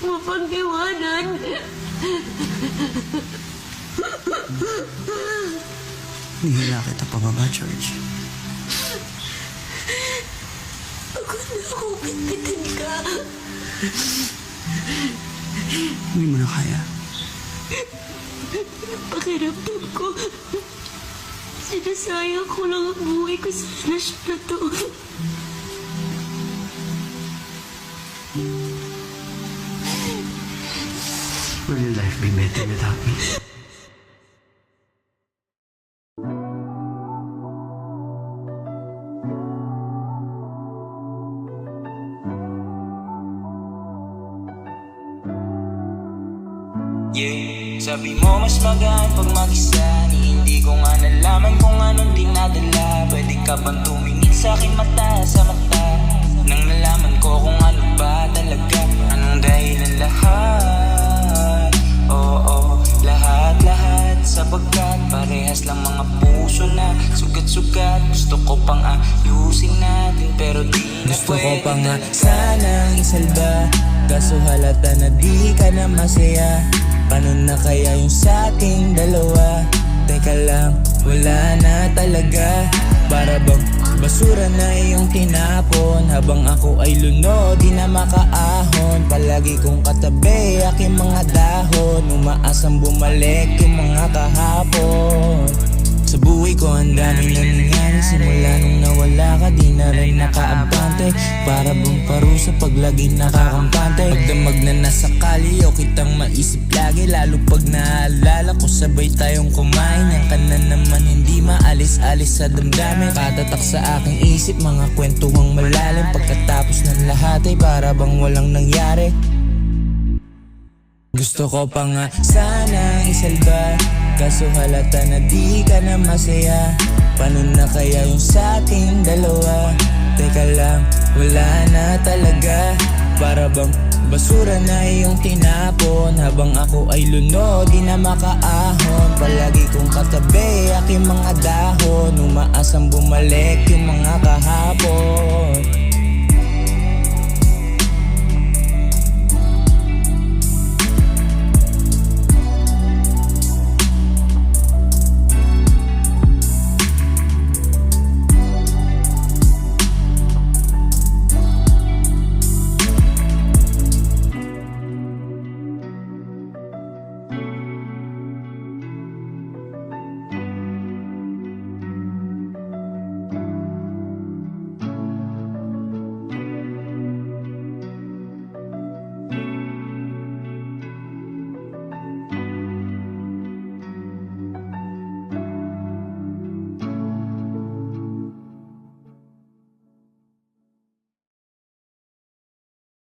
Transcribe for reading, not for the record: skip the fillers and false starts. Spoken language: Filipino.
mapag-iwanan. Nihila kita pababa, George. Ako na akong pitpitin ka. Hindi mo na kaya. Pakiramdam ko, sinasayang ko lang ang buhay ko sa flash na to. Will your life be better without me? Yeah, sabi mo mas magaan pag mag-isa. Hindi ko nga nalaman kung anong dinadala. Pwede ka bang tumingin sa'kin mata sa mata, nang nalaman ko kung ano ba talaga. Anong dahilan lahat? Oo, lahat sapagkat parehas lang mga puso na sugat-sugat. Gusto ko pang ayusin natin pero di na Gusto ko pwede pa nga talaga. sanang isalba, kaso halata na di ka na masaya. Paano na kaya yung sa ating dalawa? Teka lang, wala na talaga. Para bang basura na iyong tinapon, habang ako ay lunod, di na makaahon. Palagi kong katabi aking mga dahon, umaasang bumalik yung mga kahapon. Sa buhay ko ang daming nangyari, simula nung nawala ka, di na rin nakaabante. Para bang parusa pag lagi nakakampante. Pagdamag na nasa kalyo, kitang maisip lagi. Lalo pag naalala ko, sabay tayong kumain. Yan ka na naman, hindi maalis-alis sa damdamin. Katatak sa aking isip, mga kwentuhang malalim. Pagkatapos ng lahat ay para bang walang nangyari. Gusto ko pa nga sanang isalba, kaso halata na di ka na masaya. Paano na kaya yung sa ating dalawa? Teka lang, wala na talaga. Para bang basura na iyong tinapon, habang ako ay lunod, di na makaahon. Palagi kong katabi aking mga dahon, umaasang bumalik yung mga kahapon.